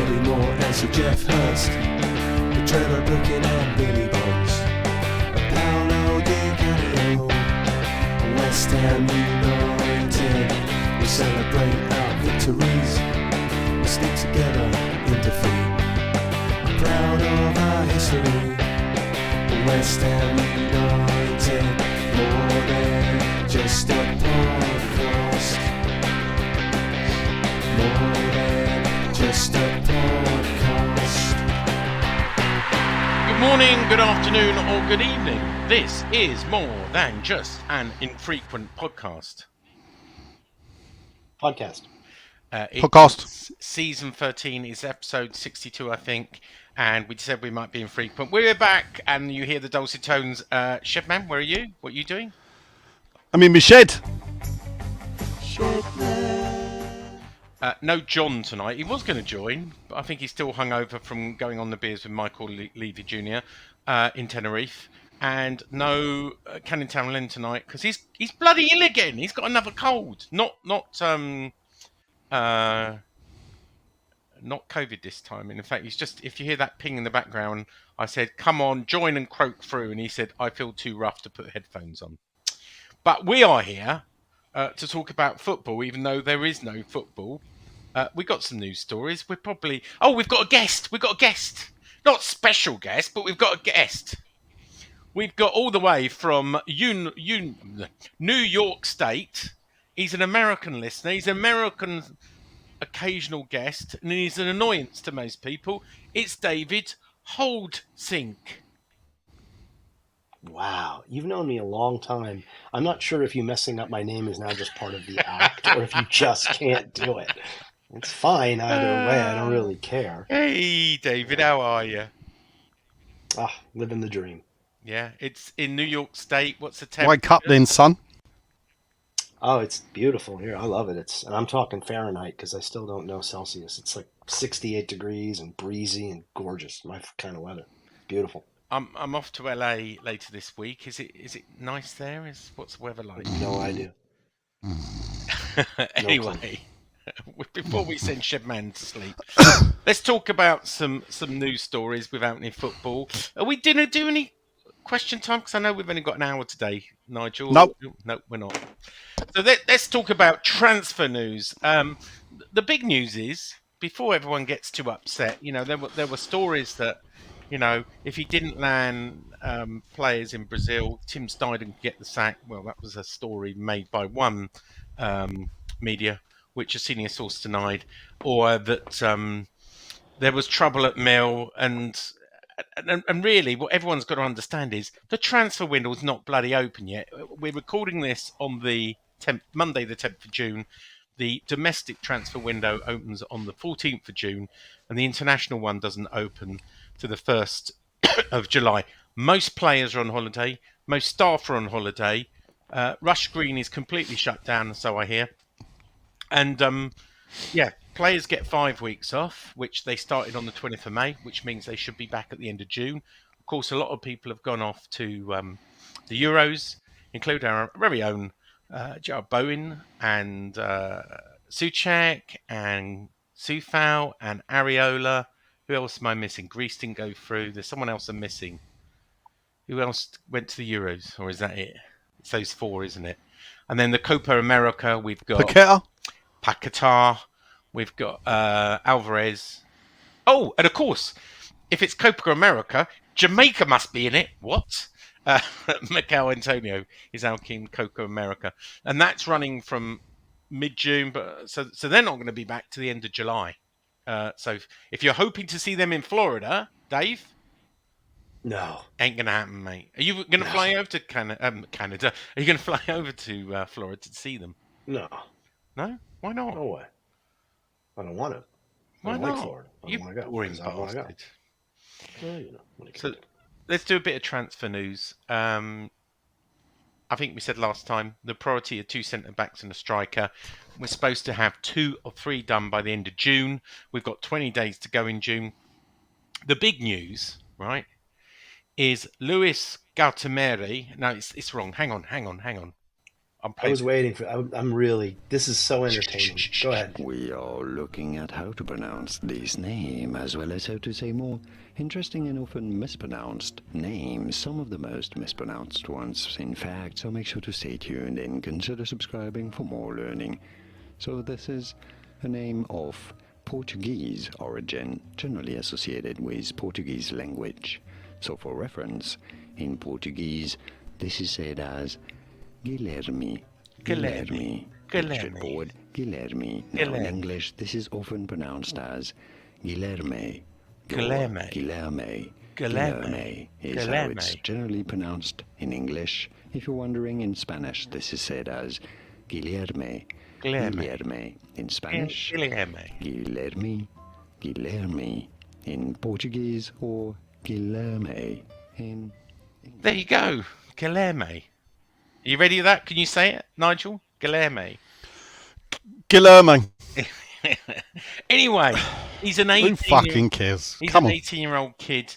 Bobby Moore and Sir Jeff Hurst, the Trevor Brooking and Billy Bonds, Paolo Di Canio, West Ham United. We celebrate our victories, we stick together in defeat. Proud of our history, West Ham United, more than just a podcast. More than just a podcast. Good morning, good afternoon, or good evening. This is More Than Just an Infrequent Podcast. Podcast. Season 13 is episode 62, I think. And we said we might be infrequent. We're back, and you hear the dulcet tones. Chefman, where are you? What are you doing? I'm in my shed. No John tonight. He was going to join, but I think he's still hungover from going on the beers with Michael Levy Jr. In Tenerife. And no Canning Town Lynn tonight because he's bloody ill again. He's got another cold. Not COVID this time. And in fact, he's just, if you hear that ping in the background, I said, come on, join and croak through. And he said, I feel too rough to put headphones on. But we are here to talk about football, even though there is no football. We got some news stories. We've got a guest. We've got a guest. Not special guest, but we've got a guest. We've got all the way from New York State. He's an American listener. He's an American occasional guest, and he's an annoyance to most people. It's David Hautzig. Wow, you've known me a long time. I'm not sure if you messing up my name is now just part of the act, or if you just can't do it. It's fine either way. I don't really care. Hey, David, how are you? Living the dream. Yeah, it's in New York State. What's the temperature? Wake up then, son. Oh, it's beautiful here. I love it. And I'm talking Fahrenheit because I still don't know Celsius. It's like 68 degrees and breezy and gorgeous. My kind of weather. Beautiful. I'm off to LA later this week. Is it nice there? What's the weather like? No idea. Anyway, before we send Shedman to sleep, let's talk about some news stories without any football. Are we going to do any question time? Because I know we've only got an hour today, Nigel. Nope. No, we're not. So let's talk about transfer news. The big news is, before everyone gets too upset, there were stories that, if he didn't land players in Brazil, Tim Steidten could get the sack. Well, that was a story made by one media, which a senior source denied, or that there was trouble at Mill, and really what everyone's got to understand is the transfer window is not bloody open yet. We're recording this on the Monday, the 10th of June. The domestic transfer window opens on the 14th of June, and the international one doesn't open to the 1st of July. Most players are on holiday. Most staff are on holiday. Rush Green is completely shut down, so I hear. And, players get 5 weeks off, which they started on the 20th of May, which means they should be back at the end of June. Of course, a lot of people have gone off to the Euros, including our very own Gerard Bowen and Souček and Soufal and Areola. Who else am I missing? Greece didn't go through. There's someone else I'm missing. Who else went to the Euros? Or is that it? It's those 4, isn't it? And then the Copa America, we've got Paquetá. We've got Alvarez. Oh, and of course, if it's Copa America, Jamaica must be in it. What? Mikel Antonio is out in Copa America. And that's running from mid-June. But so they're not going to be back to the end of July. So if you're hoping to see them in Florida, Dave? No. Ain't going to happen, mate. Are you going to fly over to Canada? Are you going to fly over to Florida to see them? No. No? Why not? No way. I don't want to. Why I don't not? like Florida. I You don't want to go. boring I don't want to go. bastard. So let's do a bit of transfer news. I think we said last time the priority are 2 centre-backs and a striker. We're supposed to have 2 or 3 done by the end of June. We've got 20 days to go in June. The big news, right, is Luis Galtieri. No, it's wrong. Hang on. I was waiting for. I'm really. This is so entertaining. Go ahead. We are looking at how to pronounce this name, as well as how to say more interesting and often mispronounced names, some of the most mispronounced ones, in fact, so make sure to stay tuned and consider subscribing for more learning. So this is a name of Portuguese origin, generally associated with Portuguese language. So for reference, in Portuguese, this is said as Guilherme. Guilherme. Straightforward. Guilherme. Now in English, this is often pronounced as Guilherme. Guilherme. Guilherme. Guilherme. Is how it's generally pronounced in English. If you're wondering, in Spanish, this is said as Guilherme. Guilherme. In Spanish. Guilherme. Guilherme. Guilherme. In Portuguese, or Guilherme in English. There you go. Guilherme. Are you ready with that? Can you say it, Nigel? Guilherme. Guilherme. Anyway, he's an 18. Who fucking cares? He's Come an on. 18-year-old kid.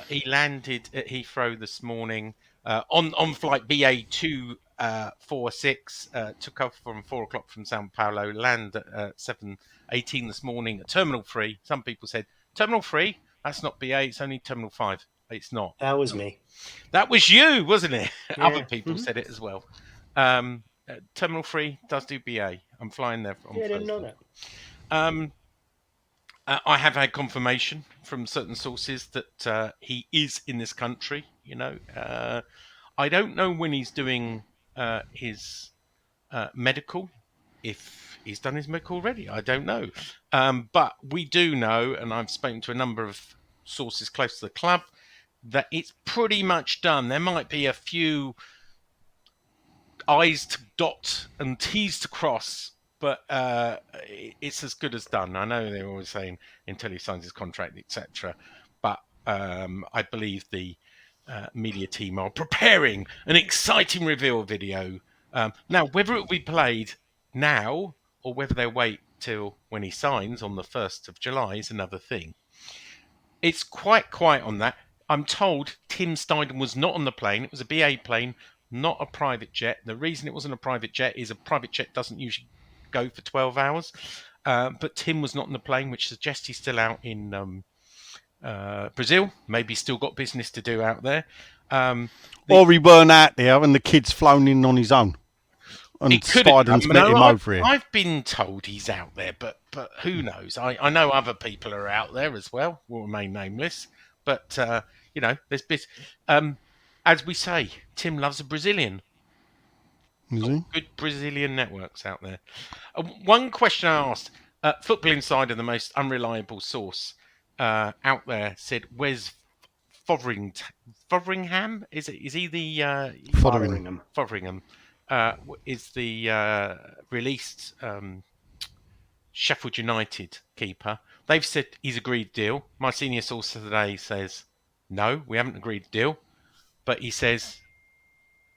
He landed at Heathrow this morning on flight BA 246. Took off from 4 o'clock from Sao Paulo. Landed at 7:18 this morning at Terminal 3. Some people said Terminal 3. That's not BA. It's only Terminal 5. It's not. That was me. That was you, wasn't it? Yeah. Other people said it as well. Terminal 3 does do BA. I'm flying there on Yeah, I didn't know Thursday. that. I have had confirmation from certain sources that he is in this country. You know, I don't know when he's doing his medical. If he's done his medical already, I don't know. But we do know, and I've spoken to a number of sources close to the club, that it's pretty much done. There might be a few I's to dot and T's to cross, but it's as good as done. I know they're always saying until he signs his contract, etc. But I believe the media team are preparing an exciting reveal video. Now, whether it will be played now or whether they'll wait till when he signs on the 1st of July is another thing. It's quite quiet on that. I'm told Tim Steidten was not on the plane. It was a BA plane, not a private jet. The reason it wasn't a private jet is a private jet doesn't usually go for 12 hours. But Tim was not on the plane, which suggests he's still out in Brazil. Maybe still got business to do out there. Or he weren't out there and the kid's flown in on his own. And Steidten's met him over here. I've been told he's out there, but who knows? I know other people are out there as well. Will remain nameless. But, you know, there's bits. As we say, Tim loves a Brazilian. Is he? Good Brazilian networks out there. One question I asked, Football Insider, the most unreliable source out there, said, "Where's Fotheringham? Is he the Fotheringham is the released Sheffield United keeper. They've said he's agreed deal. My senior source today says, no, we haven't agreed deal. But he says,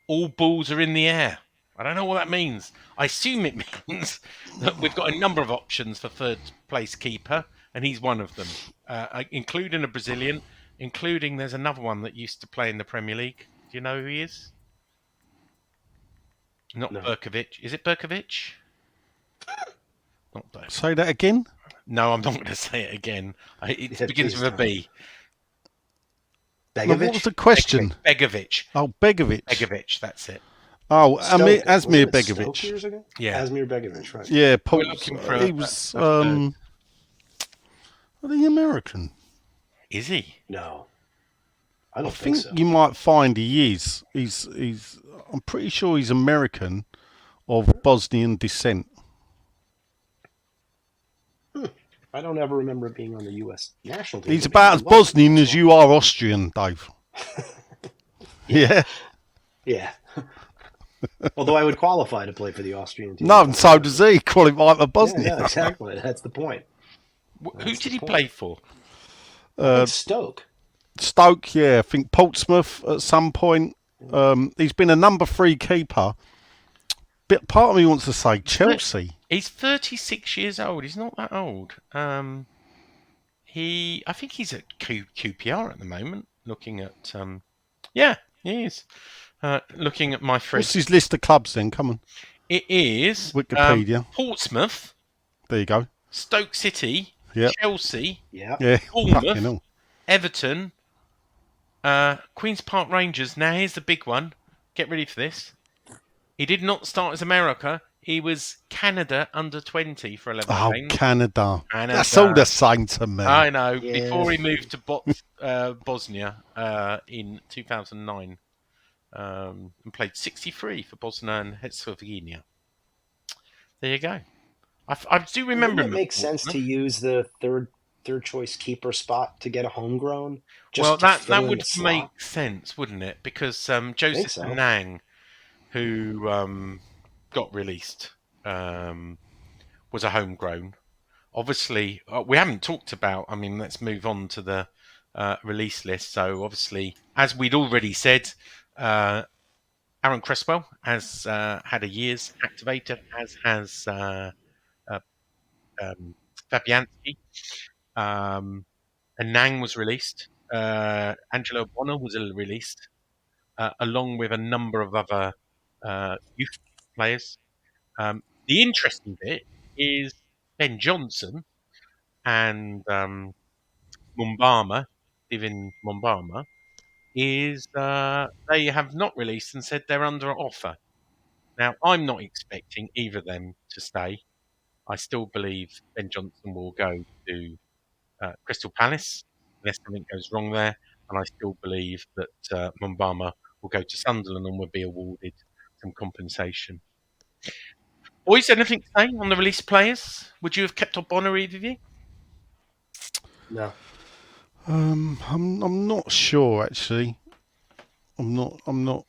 all balls are in the air. I don't know what that means. I assume it means that we've got a number of options for third place keeper, and he's one of them, including a Brazilian, including there's another one that used to play in the Premier League. Do you know who he is? Not no. Berkovic. Is it Berkovic? Not Berkovic. Say that again? No, I'm not going to say it again. It begins with a B. Begovic? No, what was the question? Begovic. Oh, Begovic. Begovic, that's it. Oh, Asmir Begovic. Years ago? Yeah. Asmir Begovic, right. Yeah, Paul, he was the American. Is he? No. I don't think so. You might find he is. He's I'm pretty sure he's American of Bosnian descent. I don't ever remember being on the U.S. national team. He's about as Bosnian as you are Austrian, Dave. Yeah. Yeah. Although I would qualify to play for the Austrian team. No, and so does he. Qualify for Bosnia. Yeah, exactly. That's the point. Who did he play for? Stoke. Stoke, yeah. I think Portsmouth at some point. He's been a number 3 keeper. But part of me wants to say Chelsea. He's 36 years old. He's not that old. I think he's at QPR at the moment. Looking at, yeah, he is. Looking at my What's fridge, his list of clubs then? Come on, it is Wikipedia. Portsmouth, There you go. Stoke City, Yep. Chelsea, Yeah. Yeah. Fucking Bournemouth, hell. Everton, Queen's Park Rangers. Now here's the big one. Get ready for this. He did not start as America. He was Canada under-20 for 11 Oh, games. Canada. Canada. That's all the same to me. I know. Yeah. Before he moved to Bosnia in 2009, and played 63 for Bosnia and Herzegovina. There you go. I do remember Wouldn't him. it make sense to use the third choice keeper spot to get a homegrown? Well, To that fill in would the slot? make sense, wouldn't it? Because Joseph so. Nang, who got released, was a homegrown. Obviously, we haven't talked about. I mean, let's move on to the release list. So, obviously, as we'd already said, Aaron Cresswell has had a year's activated, as has Fabianski. And Nang was released. Angelo Bonner was released, along with a number of other youth players. The interesting bit is Ben Johnson and Mumbama, Divin Mumbama, is they have not released and said they're under offer. Now, I'm not expecting either of them to stay. I still believe Ben Johnson will go to Crystal Palace unless something goes wrong there, and I still believe that Mumbama will go to Sunderland and will be awarded some compensation. Boys, anything to say on the released players? Would you have kept on Bonner, either of you? No. I'm not sure actually. I'm not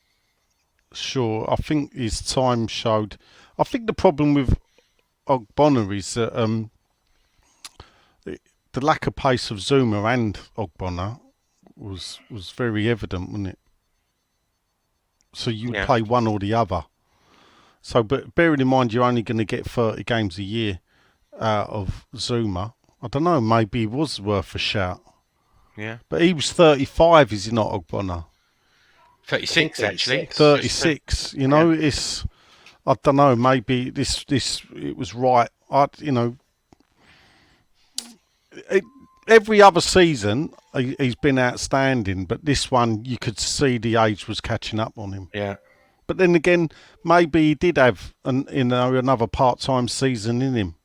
sure. I think his time showed. I think the problem with Ogbonna is that the lack of pace of Zuma and Ogbonna was very evident, wasn't it? So you would play one or the other. So, but bearing in mind you're only going to get 30 games a year out of Zuma, I don't know. Maybe he was worth a shout. Yeah. But he was 35, is he not, Ogbonna? 36, actually. 36. You know, it's. I don't know. Maybe this it was right. Every other season he's been outstanding, but this one you could see the age was catching up on him. Yeah. But then again, maybe he did have another part-time season in him.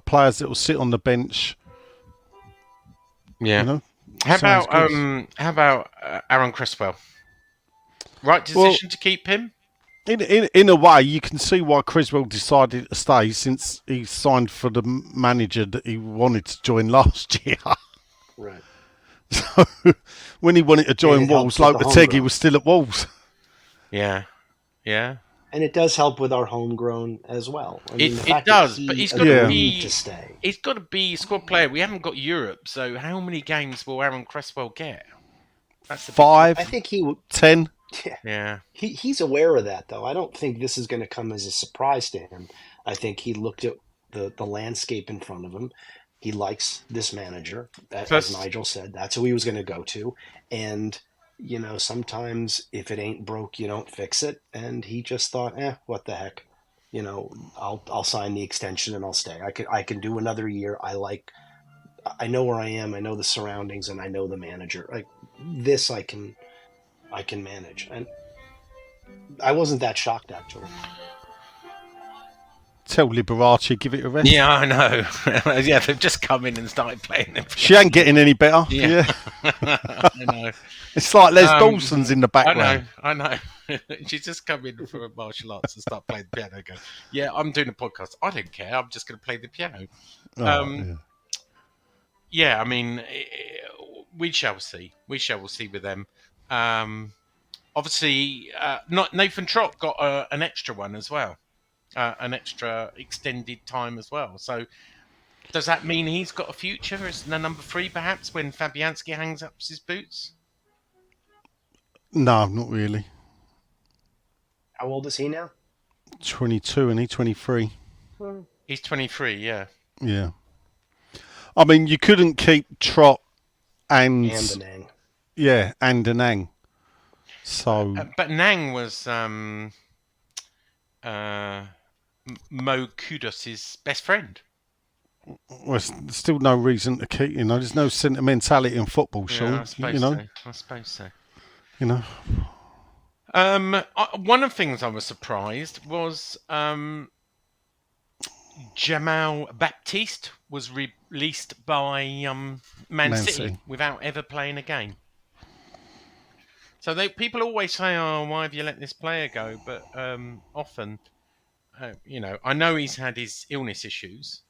Players that will sit on the bench. Yeah. You know? How about Aaron Cresswell? Right decision to keep him? In a way, you can see why Criswell decided to stay, since he signed for the manager that he wanted to join last year. Right. So when he wanted to join Wolves, Lopetegui was still at Wolves. Yeah. Yeah. And it does help with our homegrown as well. I mean, It does, but he's got to be to stay. He's got to be a squad player. We haven't got Europe, so how many games will Aaron Cresswell get? That's 5. I think he would 10. Yeah. He's aware of that, though. I don't think this is going to come as a surprise to him. I think he looked at the landscape in front of him. He likes this manager, as Nigel said. That's who he was going to go to, and. You know, sometimes if it ain't broke, you don't fix it. And he just thought, what the heck? You know, I'll sign the extension and I'll stay. I can do another year. I know where I am. I know the surroundings, and I know the manager. Like this, I can manage. And I wasn't that shocked, actually. Tell Liberace, give it a rest. Yeah, I know. Yeah, they've just come in and started playing them. She ain't getting any better. Yeah. I know. It's like Les Dawson's in the background. I know. She's just come in for martial arts and start playing the piano and go, yeah, I'm doing a podcast. I don't care. I'm just going to play the piano. Yeah, I mean, we shall see. We shall see with them. Obviously, Nathan Trott got an extra one as well. An extra extended time as well. So does that mean he's got a future as the number 3 perhaps when Fabianski hangs up his boots? No, not really. How old is he now? 22, and he's 23. He's 23, yeah. Yeah. I mean, you couldn't keep Trott and Anang. Yeah, and Anang. So, but Nang was Mo Kudus's best friend. there's still no reason to keep. There's no sentimentality in football, Sean. Yeah, I suppose so. I suppose so. One of the things I was surprised was Jamal Baptiste was released by Man City without ever playing a game. So people always say, "Oh, why have you let this player go?" But often, I know he's had his illness issues,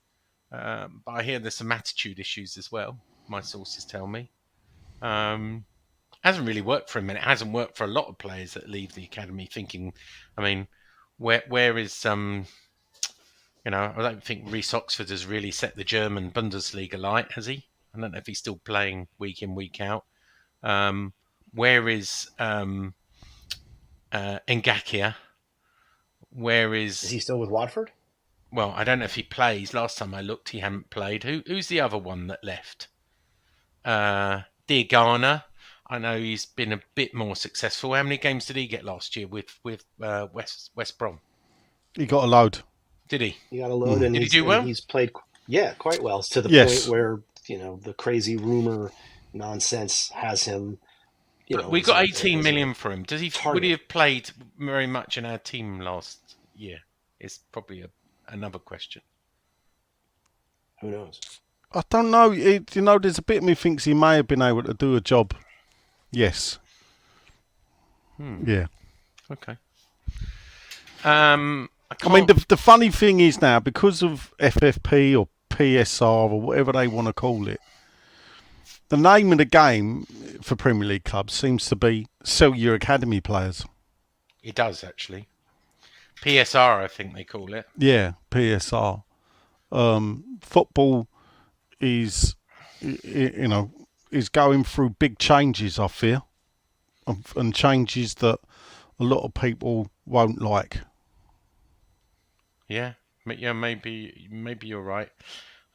but I hear there's some attitude issues as well. My sources tell me. Hasn't really worked for him, and it hasn't worked for a lot of players that leave the academy thinking, I mean, where is I don't think Reece Oxford has really set the German Bundesliga light, has he? I don't know if he's still playing week in, week out. Where is Ngakia? Where is he still with Watford? Well, I don't know if he plays. Last time I looked, he hadn't played. Who's the other one that left? Diagana. I know he's been a bit more successful. How many games did he get last year with West Brom? He got a load. Did he? He got a load, and did he do well? He's played, quite well. It's to the point where the crazy rumor nonsense has him. But we got 18 million for him. Would he have played very much in our team last year? It's probably another question. Who knows? I don't know. There's a bit of me thinks he may have been able to do a job. Yes. Yeah. Okay. I mean, the funny thing is now, because of FFP or PSR or whatever they want to call it, the name of the game for Premier League clubs seems to be sell your academy players. It does, actually. PSR, I think they call it. Yeah, PSR. Football is, is going through big changes, I fear, and changes that a lot of people won't like. Yeah, maybe you're right.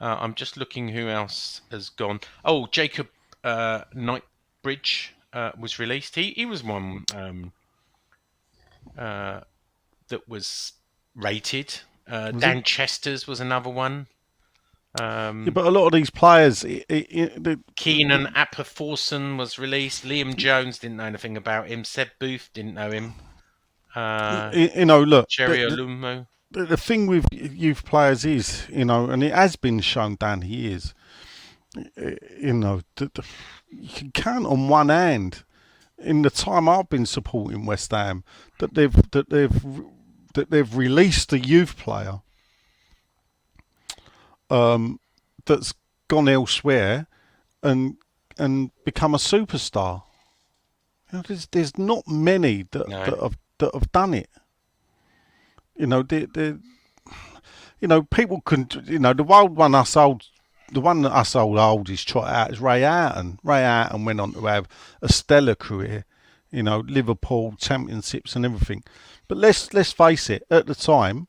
I'm just looking who else has gone. Oh, Jacob Knightbridge was released. He was one that was rated. Dan Chesters was another one. But a lot of these players... Keenan Apperforson was released. Liam Jones, didn't know anything about him. Seb Booth, didn't know him. Look... Jerry Olumo. The thing with youth players is, and it has been shown down the years, you can count on one hand in the time I've been supporting West Ham that they've released a youth player that's gone elsewhere and become a superstar. There's not many that have done it. People can, the wild one the one that us old is trot out is Ray Houghton. Ray Houghton went on to have a stellar career, Liverpool, championships and everything. But let's face it, at the time,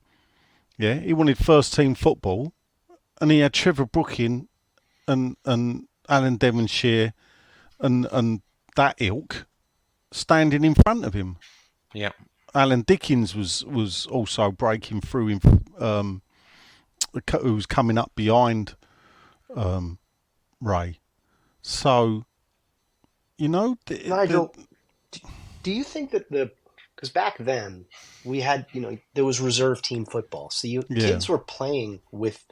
he wanted first team football, and he had Trevor Brooking and Alan Devonshire and that ilk standing in front of him. Yeah. Alan Dickens was also breaking through, who was coming up behind Ray. So, Nigel, do you think that because back then we had, there was reserve team football, so kids were playing with,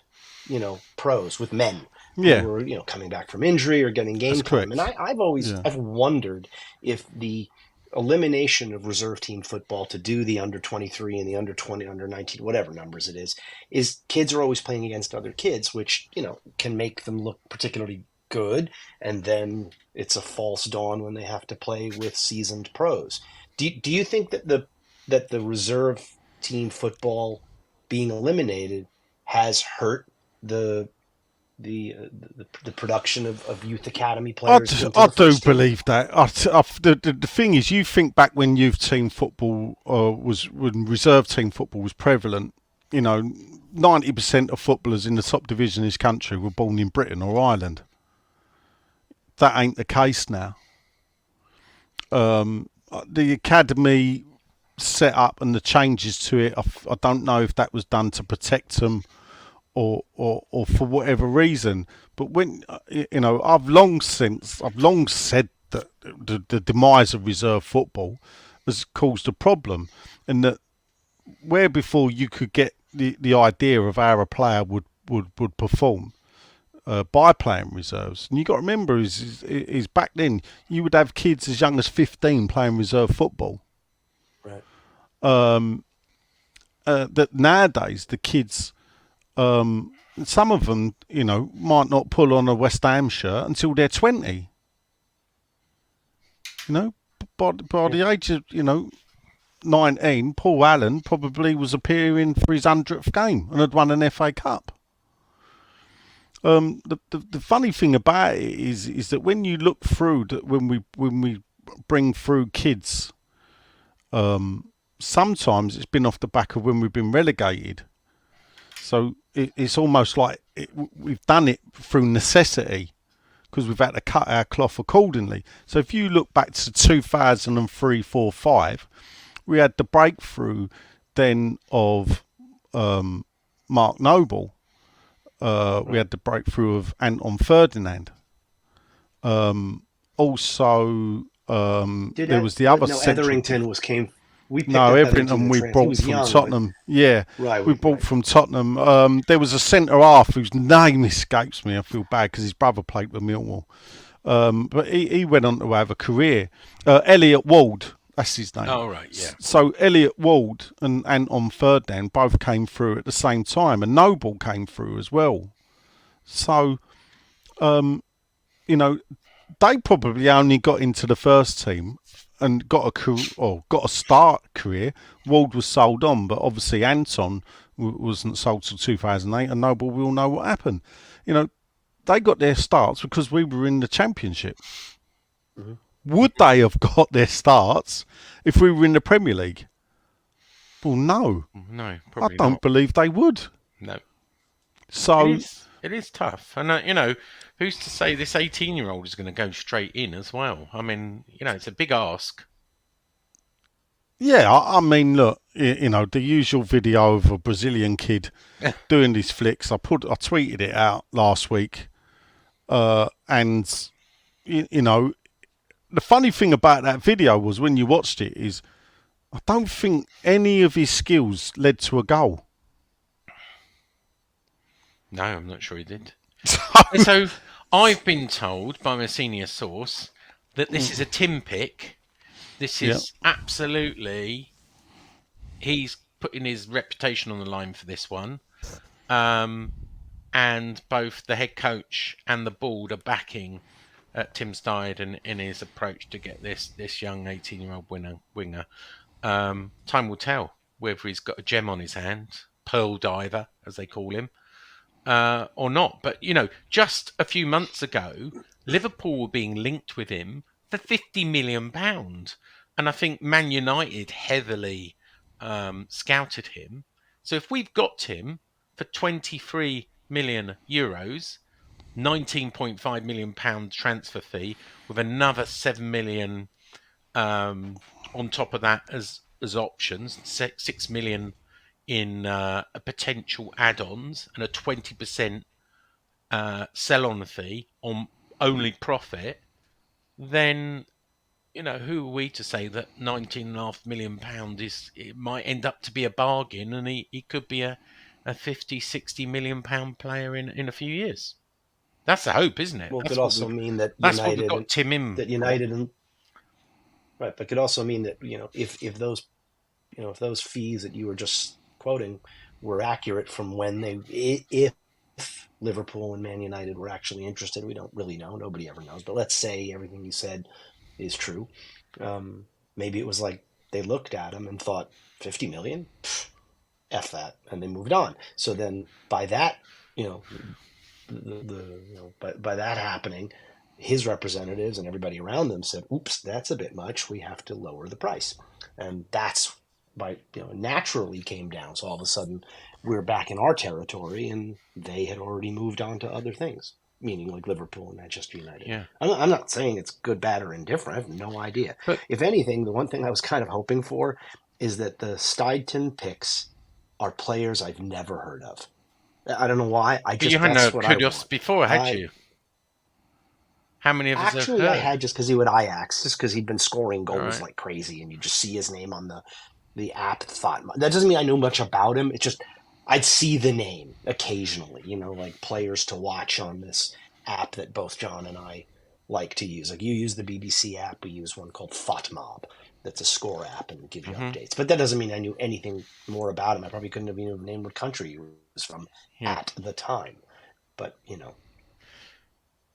pros, with men. Who were, coming back from injury or getting game time. And I've wondered if the elimination of reserve team football to do the under 23 and the under 20, under 19, whatever numbers it is kids are always playing against other kids, which, can make them look particularly good. And then it's a false dawn when they have to play with seasoned pros. Do you think that the reserve team football being eliminated has hurt the production of youth academy players? I do believe that. The thing is, you think back when youth team football when reserve team football was prevalent. 90% of footballers in the top division of this country were born in Britain or Ireland. That ain't the case now. the academy set up and the changes to it, I don't know if that was done to protect them or for whatever reason. But when I've long said that the demise of reserve football has caused a problem, and that where before you could get the idea of how a player would perform by playing reserves. And you got to remember is back then you would have kids as young as 15 playing reserve football. Right. That nowadays the kids, some of them, might not pull on a West Ham shirt until they're 20. By the age of 19, Paul Allen probably was appearing for his 100th game and had won an FA Cup. The funny thing about it is that when you look through that, when we bring through kids, sometimes it's been off the back of when we've been relegated. So it's almost like we've done it through necessity because we've had to cut our cloth accordingly. So if you look back to 2003, 4, 5, we had the breakthrough then of Mark Noble. We had the breakthrough of Anton Ferdinand. Also, there was the other. No, central... Etherington came. Etherington we brought from Tottenham. Yeah, right, we brought from Tottenham. There was a centre half whose name escapes me. I feel bad because his brother played for Millwall. But he went on to have a career. Elliot Wald, that's his name. Oh, right, yeah. So Elliot Wald and Anton Ferdinand both came through at the same time, and Noble came through as well. So, they probably only got into the first team and got a start career. Wald was sold on, but obviously Anton wasn't sold till 2008, and Noble, we all know what happened. They got their starts because we were in the Championship. Mm-hmm. Would they have got their starts if we were in the Premier League? Well, no. No, probably I don't believe they would. No. So it is tough. And, who's to say this 18-year-old is going to go straight in as well? I mean, it's a big ask. Yeah, I mean, look, the usual video of a Brazilian kid doing these flicks. I tweeted it out last week. And, the funny thing about that video was when you watched it is I don't think any of his skills led to a goal. No, I'm not sure he did. So I've been told by my senior source that this is a Tim pick. This is absolutely... He's putting his reputation on the line for this one. And both the head coach and the board are backing Tim Steid in his approach to get this young 18-year-old winger. Time will tell whether he's got a gem on his hand, pearl diver, as they call him, or not. But, just a few months ago, Liverpool were being linked with him for £50 million. And I think Man United heavily scouted him. So if we've got him for €23 million, £19.5 million transfer fee with another 7 million on top of that as options, 6 million in potential add-ons, and a 20% sell-on fee on only profit, then who are we to say that £19.5 million it might end up to be a bargain, and he could be a 50, 60 million pound player in a few years. That's the hope, isn't it? Well, it could also mean that that's what we've got Tim in. That United and right, but could also mean that if those fees that you were just quoting were accurate from when if Liverpool and Man United were actually interested, we don't really know. Nobody ever knows. But let's say everything you said is true. Maybe it was like they looked at him and thought 50 million, F that, and they moved on. So then by that, by that happening, his representatives and everybody around them said, "Oops, that's a bit much. We have to lower the price," and that's naturally came down. So all of a sudden, we're back in our territory, and they had already moved on to other things, meaning like Liverpool and Manchester United. Yeah. I'm not saying it's good, bad, or indifferent. I have no idea. But If anything, the one thing I was kind of hoping for is that the Steidton picks are players I've never heard of. I don't know why. you had no That's what I kudos want. before, had you? How many of us have Actually, heard? I had just because he would Ajax, just because he'd been scoring goals Right. like crazy, and you just see his name on the app. Thought that doesn't mean I knew much about him. It's just I'd see the name occasionally, like players to watch on this app that both John and I like to use. Like you use the BBC app, we use one called FOTMob. That's a score app and give you updates. But that doesn't mean I knew anything more about him. I probably couldn't have even named what country he was from at the time. But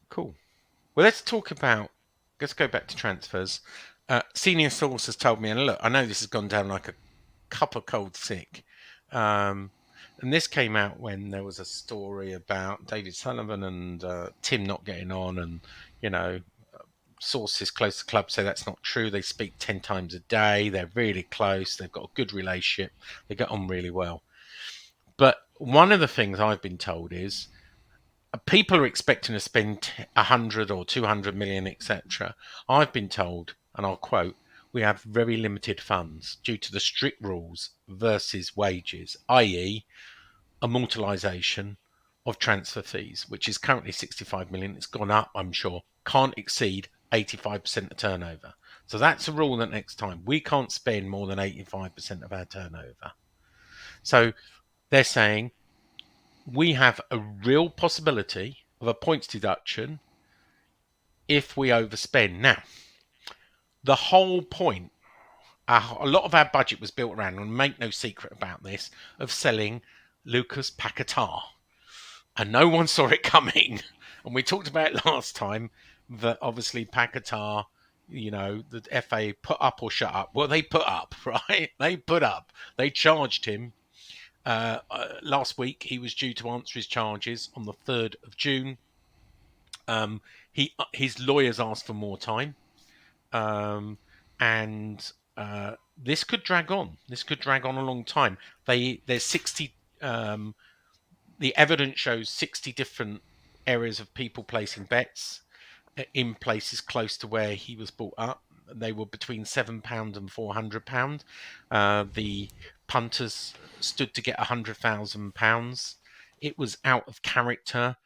Cool. Well, let's go back to transfers. Senior source has told me, and look, I know this has gone down like a cup of cold sick. And this came out when there was a story about David Sullivan and Tim not getting on, and, sources close to the club say that's not true. They speak 10 times a day. They're really close. They've got a good relationship. They get on really well. But one of the things I've been told is people are expecting to spend 100 or 200 million, etc. I've been told, and I'll quote, we have very limited funds due to the strict rules versus wages, i.e. amortization of transfer fees, which is currently 65 million. It's gone up, I'm sure. Can't exceed 85% of turnover. So that's a rule that next time we can't spend more than 85% of our turnover. So they're saying we have a real possibility of a points deduction if we overspend. Now, the whole point, a lot of our budget was built around, and make no secret about this, of selling Lucas Paquetá. And no one saw it coming. And we talked about it last time, that obviously Paquetá, the FA put up or shut up. Well, they put up, right? They put up. They charged him. Last week, he was due to answer his charges on the 3rd of June. His lawyers asked for more time. And this could drag on. This could drag on a long time. There's 60... the evidence shows 60 different areas of people placing bets in places close to where he was brought up. They were between £7 and £400. The punters stood to get £100,000. It was out of character.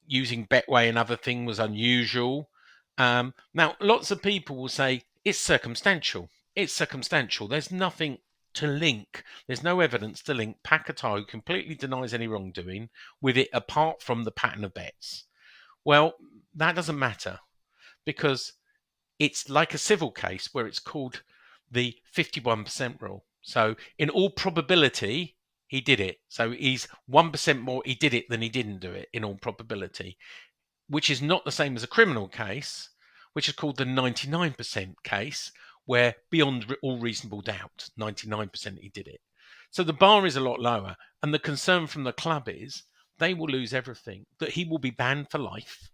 Using Betway and other things was unusual. Now, lots of people will say it's circumstantial. It's circumstantial. There's nothing to link. There's no evidence to link Paquetá, who completely denies any wrongdoing, with it apart from the pattern of bets. Well, that doesn't matter, because it's like a civil case where it's called the 51% rule. So in all probability, he did it. So he's 1% more he did it than he didn't do it, in all probability, which is not the same as a criminal case, which is called the 99% case, where beyond all reasonable doubt, 99% he did it. So the bar is a lot lower. And the concern from the club is they will lose everything, that he will be banned for life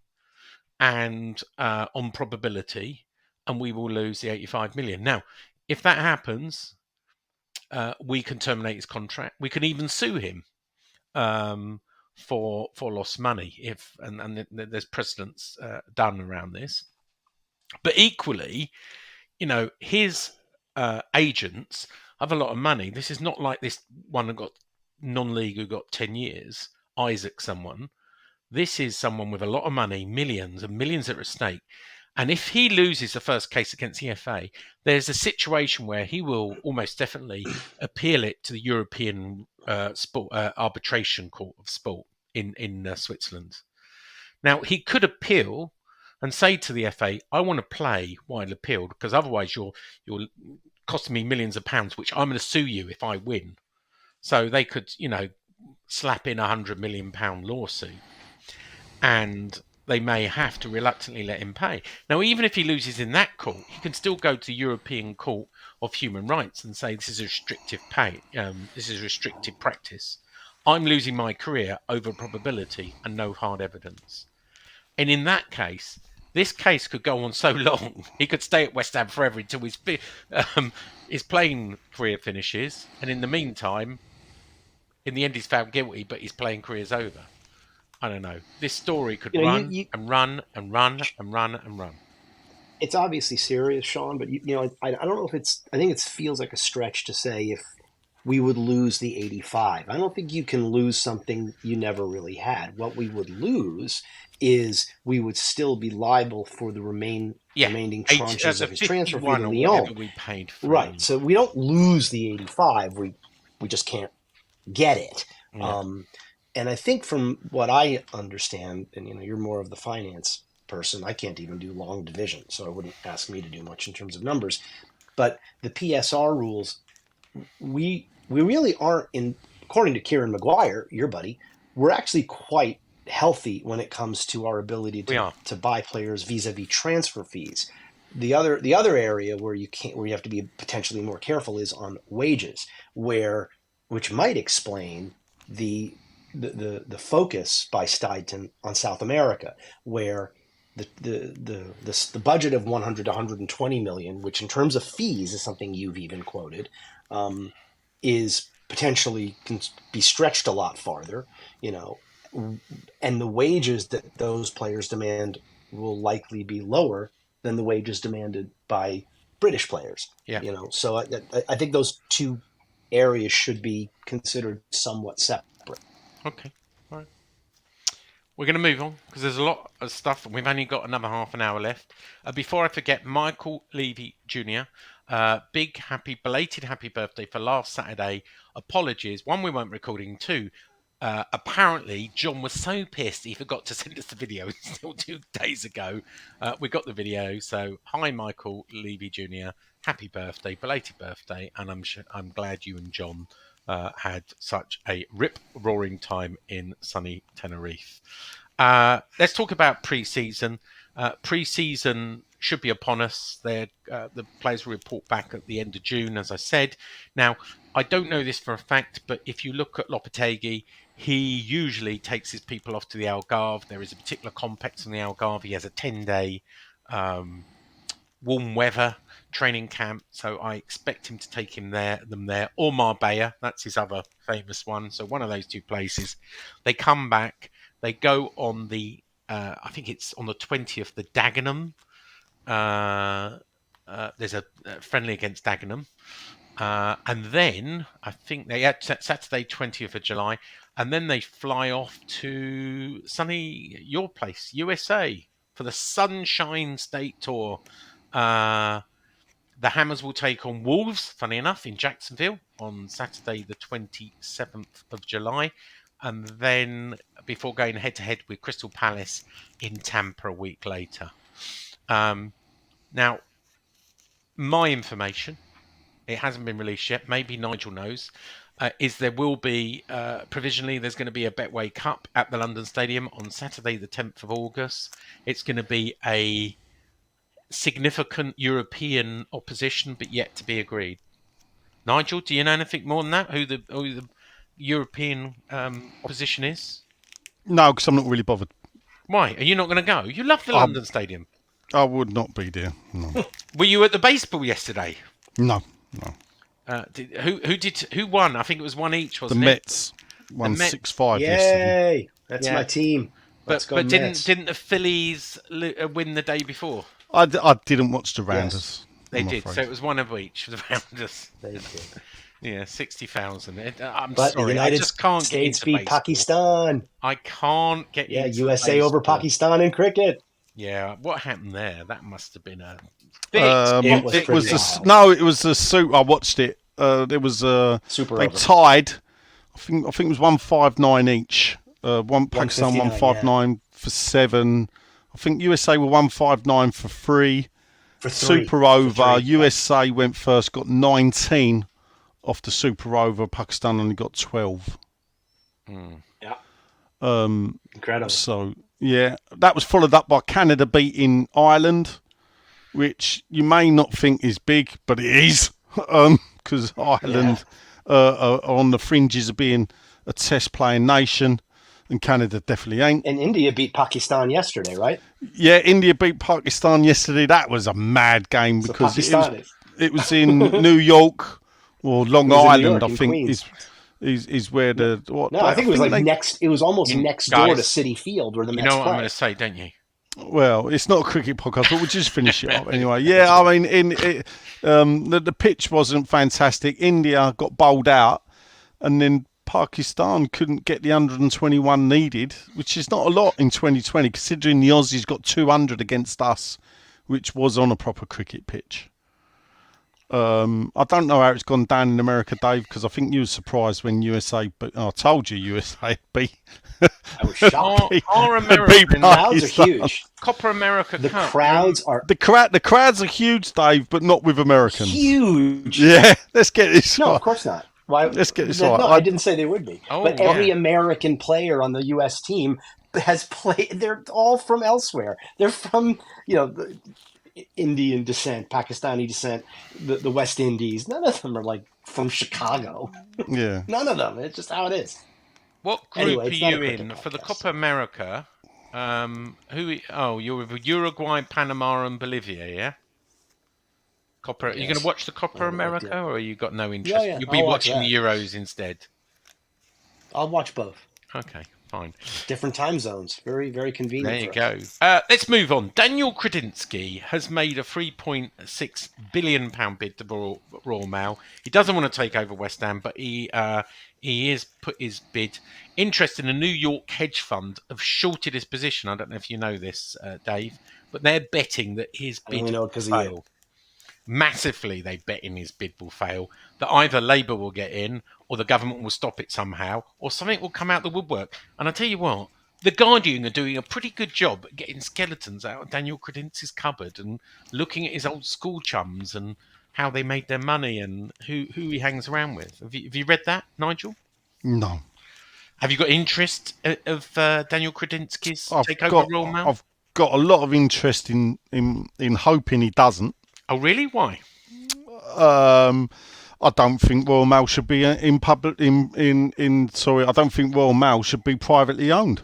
and on probability, and we will lose the 85 million. Now, if that happens, we can terminate his contract. We can even sue him for lost money, and there's precedents done around this. But equally, his agents have a lot of money. This is not like this one who got non-league who got 10 years, Isaac someone. This is someone with a lot of money, millions and millions at stake. And if he loses the first case against the FA, there's a situation where he will almost definitely appeal it to the European sport arbitration court of sport in Switzerland. Now, he could appeal and say to the FA, I want to play while appealed, because otherwise you're costing me millions of pounds, which I'm going to sue you if I win. So they could, slap in £100 million lawsuit, and they may have to reluctantly let him pay. Now, even if he loses in that court, he can still go to the European Court of Human Rights and say this is a restrictive this is restrictive practice. I'm losing my career over probability and no hard evidence. And in that case, this case could go on so long, he could stay at West Ham forever until his playing career finishes. And in the meantime, in the end he's found guilty, but his playing career's over. I don't know. This story could You know, run and run and run and run and run. It's obviously serious, Sean, but I don't know if I think it feels like a stretch to say if we would lose the 85. I don't think you can lose something you never really had. What we would lose is we would still be liable for the remaining tranches of his transfer fee that we own. We paid for right. him. So we don't lose the 85. We just can't get it. Yeah. And I think from what I understand, and you're more of the finance person, I can't even do long division, so I wouldn't ask me to do much in terms of numbers. But the PSR rules, we really aren't according to Kieran Maguire, your buddy, we're actually quite healthy when it comes to our ability to buy players vis-a-vis transfer fees. The other area where you have to be potentially more careful is on wages, which might explain the focus by Steidton on South America, where the budget of 100 to 120 million, which in terms of fees is something you've even quoted, is potentially can be stretched a lot farther, and the wages that those players demand will likely be lower than the wages demanded by British players. Yeah. So I think those two areas should be considered somewhat separate. Okay. All right. We're going to move on because there's a lot of stuff and we've only got another half an hour left. Before I forget, Michael Levy Jr., big belated happy birthday for last Saturday. Apologies. One, we weren't recording. Two, apparently John was so pissed he forgot to send us the video still 2 days ago. We got the video. So hi, Michael Levy Jr., happy birthday, belated birthday. And I'm glad you and John had such a rip-roaring time in sunny Tenerife. Let's talk about pre-season. Pre-season should be upon us. The players will report back at the end of June, as I said. Now, I don't know this for a fact, but if you look at Lopetegui, he usually takes his people off to the Algarve. There is a particular complex in the Algarve. He has a 10-day warm weather training camp, so I expect him to take them there, or Marbella. That's his other famous one. So one of those two places. They come back. They go on the I think it's on the 20th, the Dagenham. There's a friendly against Dagenham. And then I think they had Saturday, 20th of July. And then they fly off to sunny, your place, USA, for the Sunshine State Tour. The Hammers will take on Wolves, funny enough, in Jacksonville on Saturday, the 27th of July. And then before going head-to-head with Crystal Palace in Tampa a week later. Now, my information, it hasn't been released yet, maybe Nigel knows, is there will be, provisionally, there's going to be a Betway Cup at the London Stadium on Saturday, the 10th of August. It's going to be a significant European opposition, but yet to be agreed. Nigel, do you know anything more than that? Who the European opposition is? No, because I'm not really bothered. Why? Are you not going to go? You love the London Stadium. I would not be there. No. Were you at the baseball yesterday? No. Who won? I think it was one each, wasn't it? The Mets won 6-5 yesterday. Yay! That's my team. But didn't the Phillies win the day before? I didn't watch the Rounders. Yes, they did. So it was one of each for the Rounders. They did. Yeah, 60,000. I'm but sorry, the United I just can't States get into beat Pakistan. I can't get into USA baseball. over Pakistan in cricket. Yeah, what happened there? That must have been a it was a suit. I watched it. There was a super. They tied. I think it was 159 each. One Pakistan 159 for 7. I think USA were 159 for 3. Super over. USA went first, got 19 off the super over. Pakistan only got 12. Yeah. Incredible. So yeah, that was followed up by Canada beating Ireland, which you may not think is big, but it is, because Ireland are on the fringes of being a test-playing nation, and Canada definitely ain't. And India beat Pakistan yesterday, right? Yeah, India beat Pakistan yesterday. That was a mad game because it was in New York or Long Island, I think. is where the what? No, I think it was like next. It was almost next door to City Field where the Mets play. You know what I'm going to say, don't you? Well, it's not a cricket podcast, but we'll just finish it up anyway. Yeah, I mean, the pitch wasn't fantastic. India got bowled out, and then Pakistan couldn't get the 121 needed, which is not a lot in 2020, considering the Aussies got 200 against us, which was on a proper cricket pitch. I don't know how it's gone down in America, Dave, because I think you were surprised when USA. I told you USA beat. I was shocked. Our American crowds are huge. Copper America. The crowds are the crowds are huge, Dave, but not with Americans. Huge. Yeah, let's get this. No, of course not. Why? Let's get this. No, I didn't say they would be. Oh, but every American player on the U.S. team has played. They're all from elsewhere. They're from Indian descent, Pakistani descent, the West Indies. None of them are like from Chicago. Yeah. None of them. It's just how it is. What group are you in for the Copa America? You're with Uruguay, Panama, and Bolivia, yeah? Copa. Yes. Are you going to watch the Copa America, or you got no interest? Yeah. You'll be watching the Euros instead. I'll watch both. Okay, fine. Different time zones. Very, very convenient. There you go. Let's move on. Daniel Kredinsky has made a £3.6 billion bid to Royal Mail. He doesn't want to take over West Ham, but he has put his bid. Interest in a New York hedge fund have shorted his position. I don't know if you know this, Dave, but they're betting that his bid will fail. Massively, they bet in his bid will fail, that either Labour will get in or the government will stop it somehow or something will come out the woodwork. And I tell you what, The Guardian are doing a pretty good job at getting skeletons out of Daniel Kredinsky's cupboard and looking at his old school chums and how they made their money and who he hangs around with. Have you read that, Nigel? No. Have you got interest of Daniel Kredinsky's takeover Royal Mail? I've got a lot of interest in hoping he doesn't. Oh, really? Why? I don't think Royal Mail should be I don't think Royal Mail should be privately owned.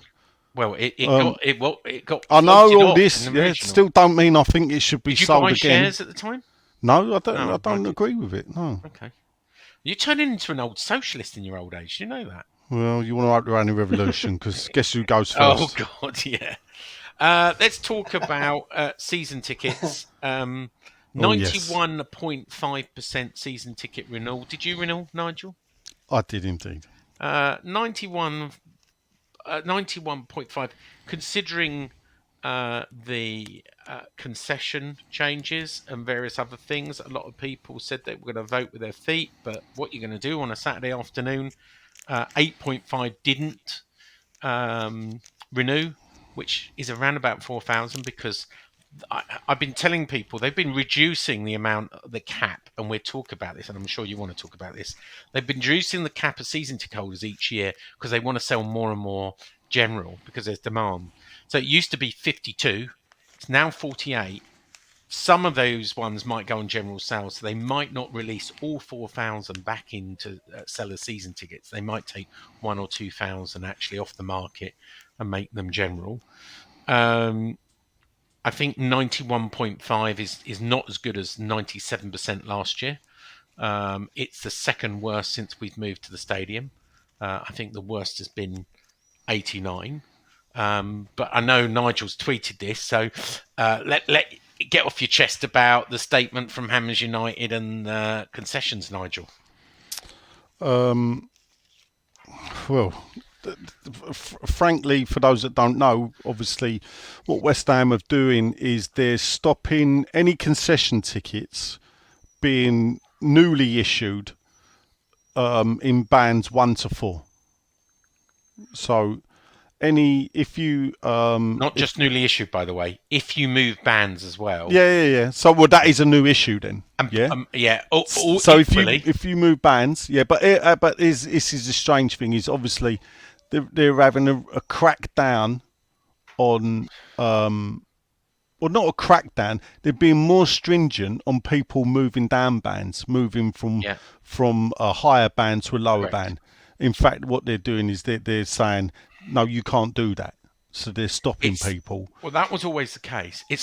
Well, it got. I know all this. Yeah, it still don't mean I think it should be sold again. Did you buy shares at the time? No, I don't. I don't agree with it. No. Okay. You're turning into an old socialist in your old age. Do you know that? Well, you want to hope there ain't a revolution because guess who goes first? Oh God, yeah. Let's talk about season tickets. 91.5% season ticket renewal. Did you renew, Nigel? I did indeed. 91.5. Considering the concession changes and various other things, a lot of people said they were going to vote with their feet. But what you're going to do on a Saturday afternoon? 8.5 didn't renew, which is around about 4,000 because I've been telling people they've been reducing the amount of the cap, and we'll talk about this, and I'm sure you want to talk about this. They've been reducing the cap of season ticket holders each year because they want to sell more and more general because there's demand. So it used to be 52, it's now 48. Some of those ones might go on general sales, so they might not release all 4,000 back into seller season tickets. They might take 1,000 or 2,000 actually off the market and make them general. I think 91.5 is not as good as 97% last year. It's the second worst since we've moved to the stadium. I think the worst has been 89. But I know Nigel's tweeted this, so let get off your chest about the statement from Hammers United and concessions, Nigel. Well, frankly, for those that don't know, obviously what West Ham are doing is they're stopping any concession tickets being newly issued in bands 1 to 4. So if you not just newly issued, by the way, if you move bands as well. Yeah. So that is a new issue then. Yeah. So if you move bands, but this is the strange thing is obviously they're having a crackdown on well, not a crackdown. They're being more stringent on people moving down bands, moving from a higher band to a lower band. In fact, what they're doing is they're saying, no, you can't do that. So they're stopping people. Well, that was always the case. It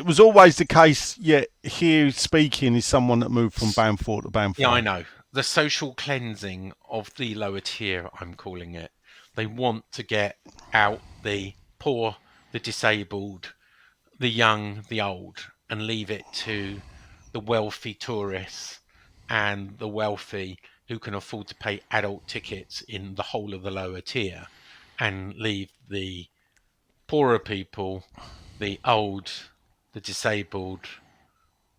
was always the case. Yet here speaking is someone that moved from band 4 to band 5. Yeah, I know. the social cleansing of the lower tier, I'm calling it. They want to get out the poor, the disabled, the young, the old, and leave it to the wealthy tourists and the wealthy who can afford to pay adult tickets in the whole of the lower tier, and leave the poorer people, the old, the disabled,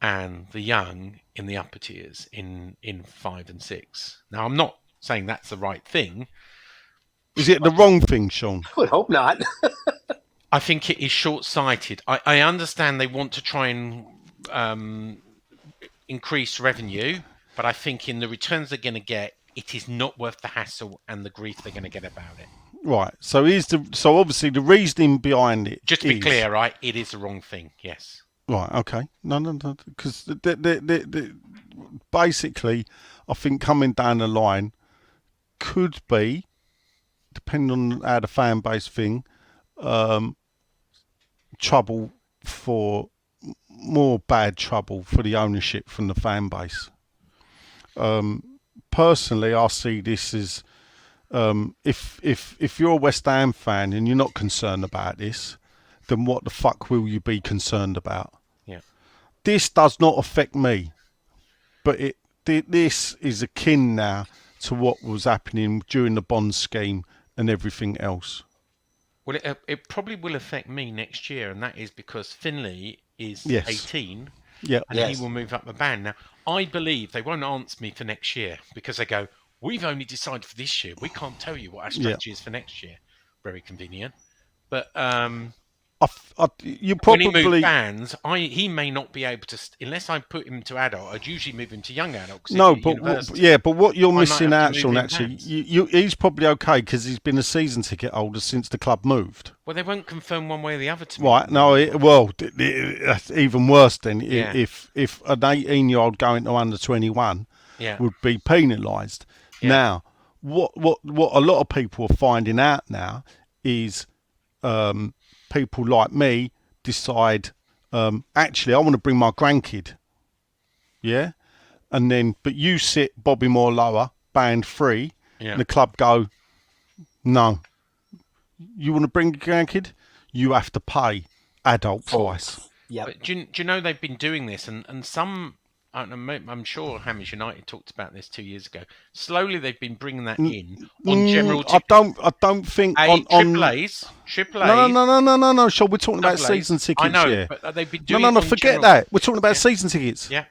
and the young in the upper tiers in 5 and 6. Now, I'm not saying that's the right thing. Is it the wrong thing, Sean? I would hope not. I think it is short-sighted. I understand they want to try and increase revenue, but I think in the returns they're going to get, it is not worth the hassle and the grief they're going to get about it. Right. So obviously the reasoning behind it. Just to be clear, right? It is the wrong thing. Yes. Right. Okay. No. Because basically, I think coming down the line could be, depending on how the fan base thing, trouble for more bad trouble for the ownership from the fan base. Personally, I see this as if you're a West Ham fan and you're not concerned about this, then what the fuck will you be concerned about? Yeah. This does not affect me, but this is akin now to what was happening during the bond scheme and everything else. Well, it probably will affect me next year, and that is because Finlay is 18, and he will move up the band. Now, I believe they won't answer me for next year because they go, we've only decided for this year. We can't tell you what our strategy is for next year. Very convenient. But you probably when he moves bands, he may not be able to, unless I put him to adult. I'd usually move him to young adult. No, but what you're missing out, Sean, actually, he's probably okay because he's been a season ticket holder since the club moved. Well, they won't confirm one way or the other to me. Right? No, that's even worse then. Yeah. If an 18-year-old going to under 21 would be penalised. Yeah. Now, what a lot of people are finding out now is people like me decide, actually, I want to bring my grandkid. Yeah? And then, but you sit Bobby Moore lower, band 3, and the club go, no. You want to bring a grandkid? You have to pay adult price. Yeah. But do you know they've been doing this, and some, I don't know, I'm sure Hamish United talked about this 2 years ago. Slowly they've been bringing that in on general tickets. I don't think Triple A's. No. Sure, we're talking about season tickets. I know, yeah. but they've been doing. No. Forget that. We're talking about season tickets. Yeah.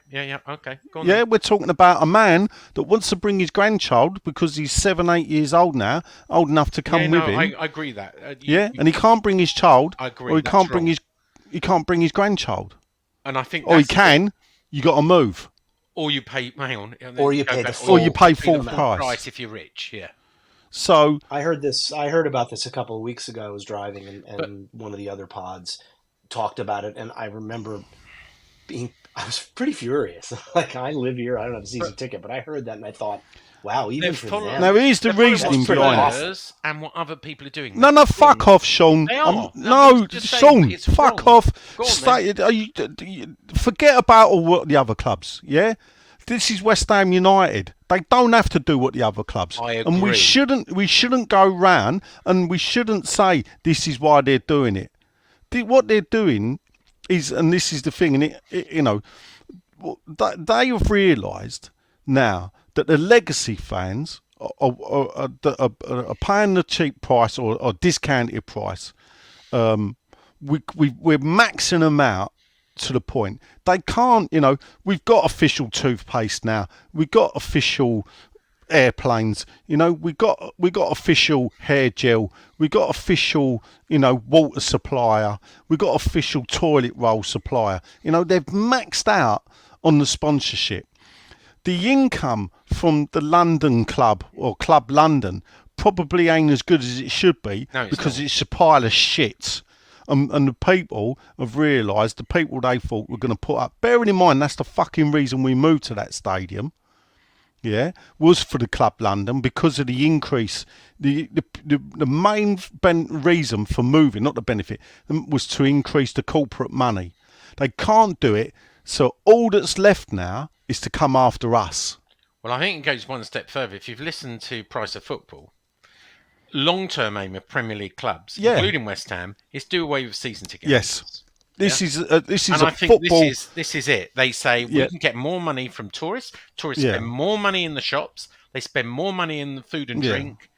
Okay. Go on then. We're talking about a man that wants to bring his grandchild because he's 7, 8 years old now, old enough to come with him. I agree that. And he can't bring his child. I agree. Or he can't bring his grandchild. And I think. Or he can. You got to move. Or you pay. Hang on. Or you pay full price if you're rich. Yeah. So I heard about this a couple of weeks ago. I was driving, and one of the other pods talked about it, and I remember I was pretty furious. Like, I live here, I don't have a season ticket, but I heard that and I thought, wow, even for them. Now, here's the reasoning behind it. And what other people are doing. No, fuck off, Sean. They are. No, Sean, fuck off. Forget about all what the other clubs, yeah? This is West Ham United. They don't have to do what the other clubs. I agree. And we shouldn't go round and we shouldn't say this is why they're doing it. What they're doing is, and this is the thing, and they have realised now that the legacy fans are paying the cheap price or discounted price. We're maxing them out to the point they can't. We've got official toothpaste now. We've got official airplanes. We got official hair gel. We got official water supplier. We got official toilet roll supplier. They've maxed out on the sponsorship. The income from the London club or Club London probably ain't as good as it should be because it's a pile of shit. And the people have realised, the people they thought were going to put up, bearing in mind that's the fucking reason we moved to that stadium, was for the Club London because of the increase. The main reason for moving, not the benefit, was to increase the corporate money. They can't do it, so all that's left now is to come after us. Well, I think it goes one step further. If you've listened to Price of Football, long-term aim of Premier League clubs, including West Ham, is do away with season tickets. Yes. This is and a I think football. This is it. They say we can get more money from tourists. Tourists spend more money in the shops. They spend more money in the food and drink.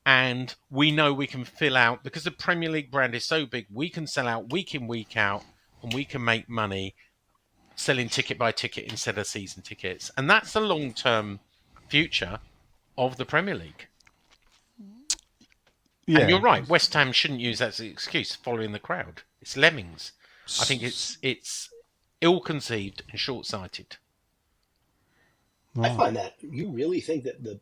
And we know we can fill out, because the Premier League brand is so big, we can sell out week in, week out, and we can make money selling ticket by ticket instead of season tickets. And that's the long-term future of the Premier League. Yeah. And you're right. West Ham shouldn't use that as an excuse following the crowd. It's lemmings. I think it's ill-conceived and short-sighted. I find that. You really think that the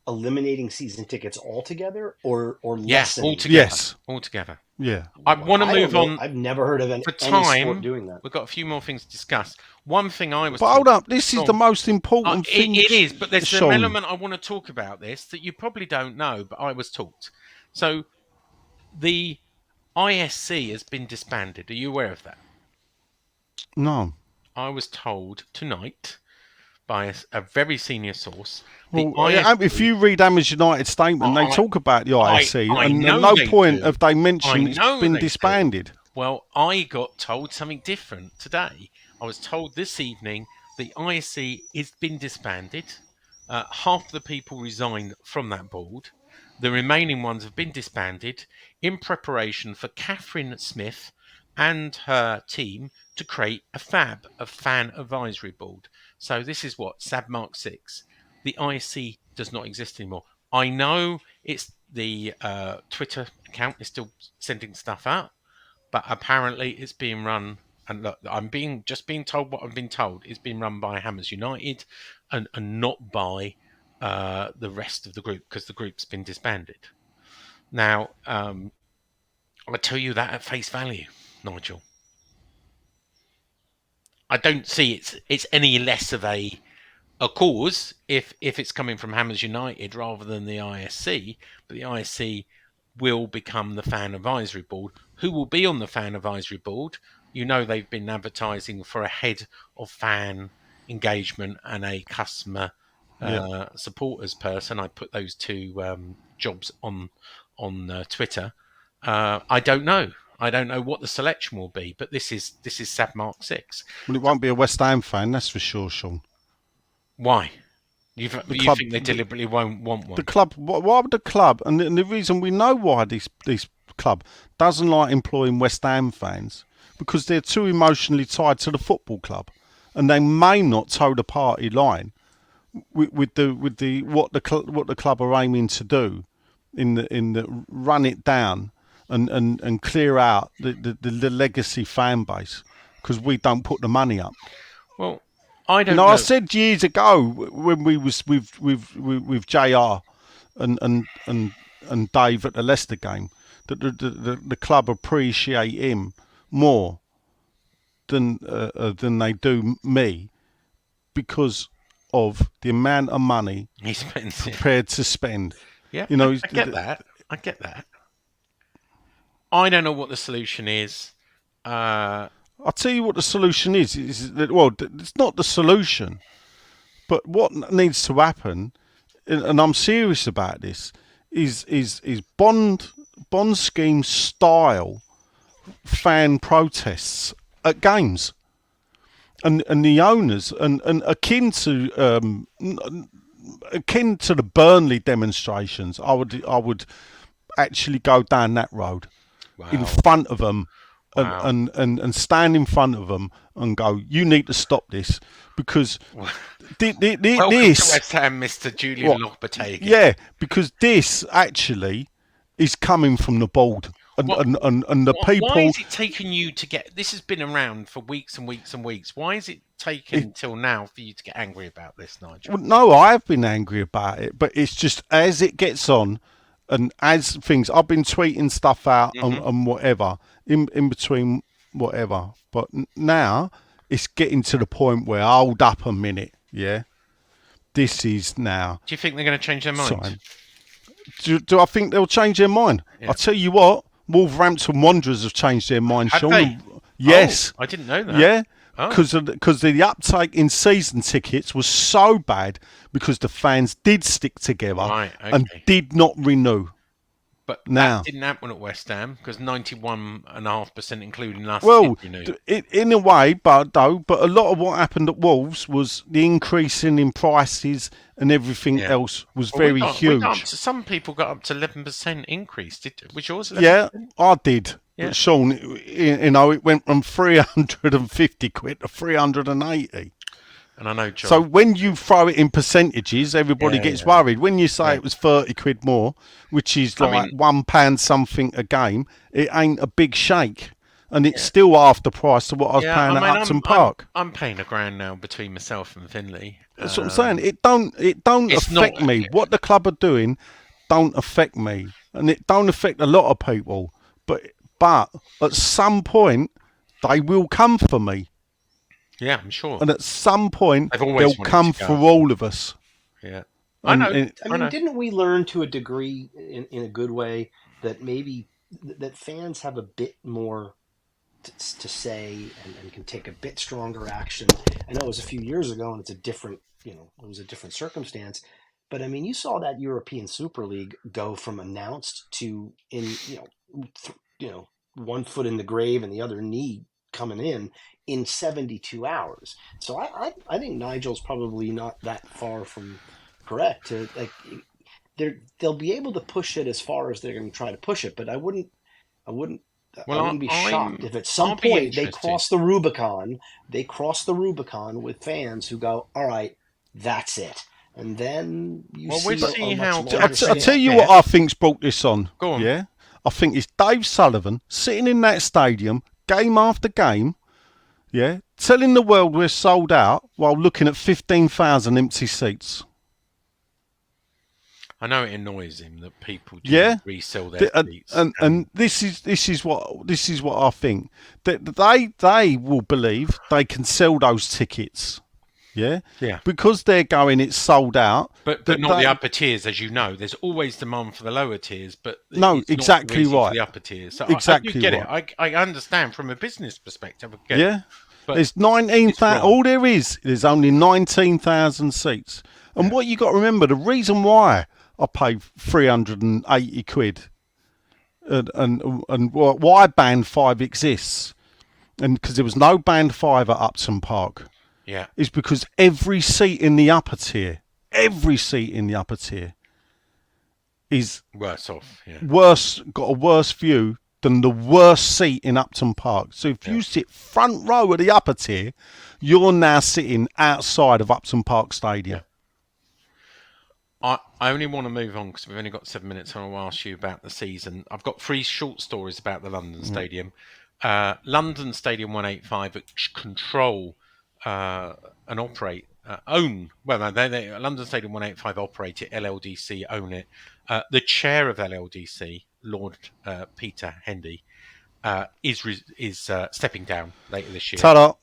eliminating season tickets altogether, or lessening? Altogether. Yes, altogether. Yeah. I want to move on. I've never heard of any sport doing that. We've got a few more things to discuss. One thing I was. But hold up, this is the most important thing. It is, but there's an element I want to talk about this that you probably don't know, but I was taught. So, the ISC has been disbanded. Are you aware of that? No. I was told tonight by a very senior source. If you read Hammers United statement, they talk about the ISC, and at no point have they mentioned it's been disbanded. Well, I got told something different today. I was told this evening the ISC has been disbanded. Half the people resigned from that board. The remaining ones have been disbanded in preparation for Catherine Smith and her team to create a FAB, a Fan Advisory Board. So this is what? SAB Mark 6. The ISC does not exist anymore. I know it's the Twitter account is still sending stuff out, but apparently it's being run, and look, I'm just being told what I've been told, it's being run by Hammers United and not by the rest of the group, because the group's been disbanded. Now, I'll tell you that at face value, Nigel. I don't see it's any less of a cause if it's coming from Hammers United rather than the ISC, but the ISC will become the Fan Advisory Board. Who will be on the Fan Advisory Board? You know, they've been advertising for a head of fan engagement and a customer supporters person. I put those two jobs on Twitter. I don't know. I don't know what the selection will be, but this is SAB Mark 6. Well, it won't be a West Ham fan, that's for sure, Sean. Why? You think they deliberately won't want one? The club. Why would the club? And the reason we know why this club doesn't like employing West Ham fans, because they're too emotionally tied to the football club, and they may not toe the party line with what the club are aiming to do in the run it down and clear out the legacy fan base, because we don't put the money up. Well, I don't know. I said years ago when we was with JR and Dave at the Leicester game that the club appreciate him more than they do me, because of the amount of money he spends prepared to spend. Yeah, you know, I get that. I don't know what the solution is. I'll tell you what the solution is. It's not the solution, but what needs to happen, and I'm serious about this, is bond scheme style fan protests at games, and the owners and akin to the Burnley demonstrations. I would actually go down that road. Wow. In front of them. Wow. And stand in front of them and go, you need to stop this, because this to West Ham, Mr. Julian Lopetegui. Yeah, because this actually is coming from the board and the people. Why is it taking you to get? This has been around for weeks and weeks and weeks. Why is it taking until now for you to get angry about this, Nigel? Well, no, I have been angry about it, but it's just as it gets on. And as things, I've been tweeting stuff out and whatever, in between whatever. But now it's getting to the point where, hold up a minute, yeah? This is now. Do you think they're going to change their mind? Do I think they'll change their mind? Yeah. I'll tell you what, Wolverhampton Wanderers have changed their mind, Sean. They? Yes. Oh, I didn't know that. Yeah. because the uptake in season tickets was so bad because the fans did stick together and did not renew. But that didn't happen at West Ham because 91.5%, including us, well, did renew. In a way, but a lot of what happened at Wolves was the increase in prices and everything else was very huge. Some people got up to 11% increase. Was yours 11%? Yeah, I did. Yeah. But Sean, it went from 350 quid to 380. And I know, John. So when you throw it in percentages, everybody gets worried. When you say it was 30 quid more, which is like £1 something a game, it ain't a big shake. And it's still half the price of what I was paying at Upton Park. I'm paying £1 now between myself and Finley. That's what I'm saying. It don't affect me. What the club are doing don't affect me. And it don't affect a lot of people. But at some point, they will come for me. Yeah, I'm sure. And at some point, they'll come for all of us. Yeah. I know. Didn't we learn to a degree, in a good way, that maybe that fans have a bit more to say and can take a bit stronger action? I know it was a few years ago, and it's a different, it was a different circumstance. But I mean, you saw that European Super League go from announced to one foot in the grave and the other knee coming in 72 hours. So I think Nigel's probably not that far from correct. They'll be able to push it as far as they're going to try to push it, but I wouldn't be shocked if at some point they cross the Rubicon. They cross the Rubicon with fans who go, all right, that's it. And then I'll tell you what I think's brought this on. Go on. Yeah, I think it's Dave Sullivan sitting in that stadium, game after game, telling the world we're sold out while looking at 15,000 empty seats. I know it annoys him that people resell their seats. And this is what I think. That they will believe they can sell those tickets. Yeah. Because they're going, it's sold out. But not the upper tiers, as you know. There's always demand for the lower tiers, but no, exactly right. For the upper tiers. So exactly I do get it. I understand from a business perspective. I get it. But there's 19,000. All there's only 19,000 seats. And what you got to remember, the reason why I paid 380 quid and why Band 5 exists, and because there was no Band 5 at Upton Park. Yeah, is because every seat in the upper tier is worse off. Yeah. Got a worse view than the worst seat in Upton Park. So if you sit front row of the upper tier, you're now sitting outside of Upton Park Stadium. Yeah. I only want to move on because we've only got 7 minutes and I'll ask you about the season. I've got 3 short stories about the London Stadium. London Stadium 185 control and operate, London Stadium 185 operate it, LLDC own it. The chair of LLDC, Lord Peter Hendy, is stepping down later this year. Ta-da!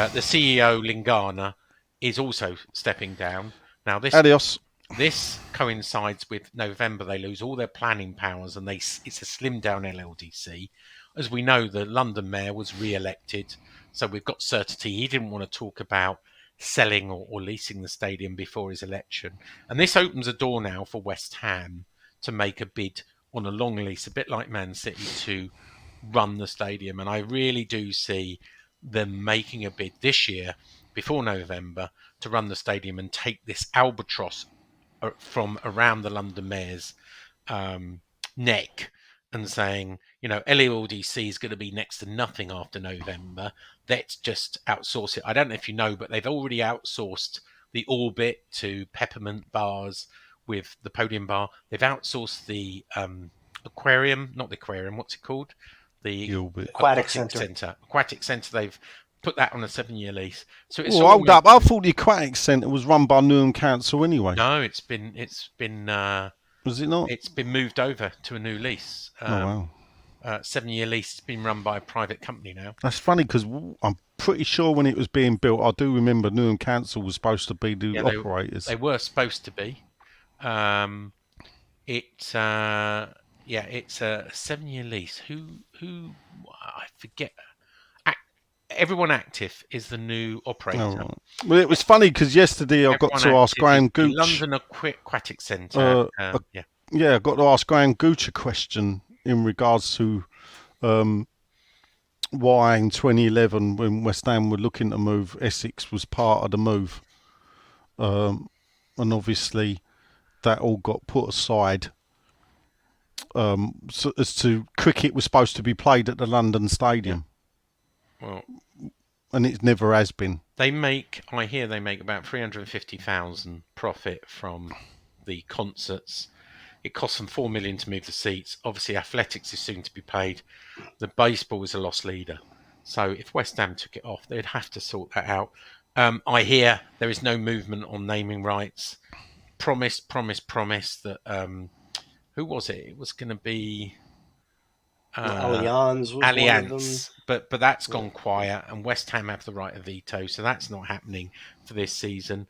The CEO, Lingana, is also stepping down. Now, this coincides with November. They lose all their planning powers and it's a slimmed down LLDC. As we know, the London mayor was re-elected, so we've got certainty. He didn't want to talk about selling or leasing the stadium before his election. And this opens a door now for West Ham to make a bid on a long lease, a bit like Man City, to run the stadium. And I really do see them making a bid this year, before November, to run the stadium and take this albatross from around the London mayor's neck and saying, LLDC is going to be next to nothing after November. Let's just outsource it. I don't know if you know, but they've already outsourced the Orbit to Peppermint Bars with the Podium Bar. They've outsourced the aquarium, not the aquarium, what's it called? The Aquatic Centre. Aquatic Centre, they've put that on a 7-year lease. So it's hold up. I thought the Aquatic Centre was run by Newham Council anyway. No, it's been was it not? It's been moved over to a new lease. Oh, wow. 7-year lease. It's been run by a private company now. That's funny because I'm pretty sure when it was being built, I do remember Newham Council was supposed to be the operators. They were supposed to be. It's a 7-year lease. Who I forget. Everyone Active is the new operator. Oh, right. Well, it was funny because yesterday I got to ask Graham Gooch. London Aquatic Centre. Yeah, I got to ask Graham Gooch a question in regards to why in 2011, when West Ham were looking to move, Essex was part of the move. And obviously that all got put aside. So as to cricket was supposed to be played at the London Stadium. Yeah. Well, and it never has been. I hear they make about 350,000 profit from the concerts. It costs them $4 million to move the seats. Obviously, athletics is soon to be paid. The baseball is a loss leader. So if West Ham took it off, they'd have to sort that out. I hear there is no movement on naming rights. Promised that who was it? It was going to be Allianz was Allianz, one of them. but that's gone quiet, and West Ham have the right of veto, so that's not happening for this season.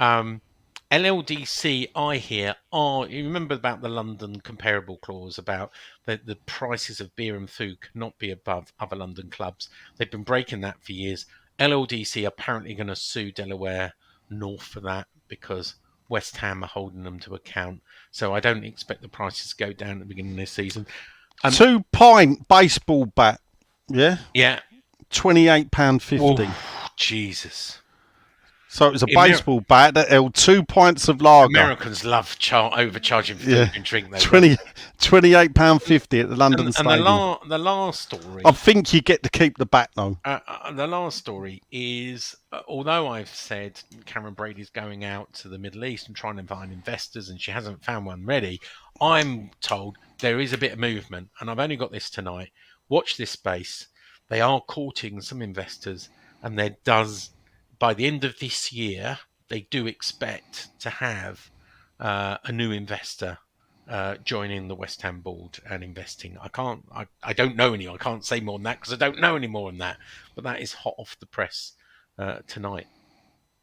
LLDC, I hear, you remember about the London comparable clause about the prices of beer and food cannot be above other London clubs. They've been breaking that for years. LLDC are apparently going to sue Delaware North for that because West Ham are holding them to account. So I don't expect the prices to go down at the beginning of this season. 2-pint baseball bat, yeah? Yeah. £28.50. Oh, Jesus. So it was a baseball bat that held 2 pints of lager. Americans love overcharging for food and drink. £28.50 at the London Stadium. And the last story... I think you get to keep the bat, though. The last story is, although I've said Cameron Brady's going out to the Middle East and trying to find investors and she hasn't found one ready, I'm told there is a bit of movement, and I've only got this tonight. Watch this space. They are courting some investors, and there does... By the end of this year, they do expect to have a new investor joining the West Ham board and investing. I don't know any. I can't say more than that because I don't know any more than that. But that is hot off the press tonight.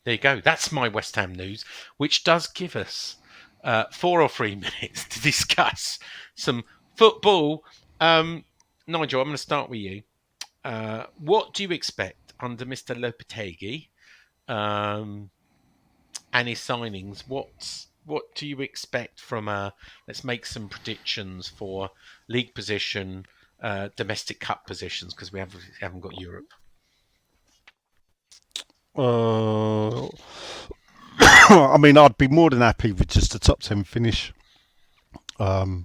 There you go. That's my West Ham news, which does give us 4 or 3 minutes to discuss some football. Nigel, I'm going to start with you. What do you expect under Mr. Lopetegui? And his signings, what do you expect from let's make some predictions for league position, domestic cup positions, because we haven't got Europe. I mean, I'd be more than happy with just a top 10 finish. I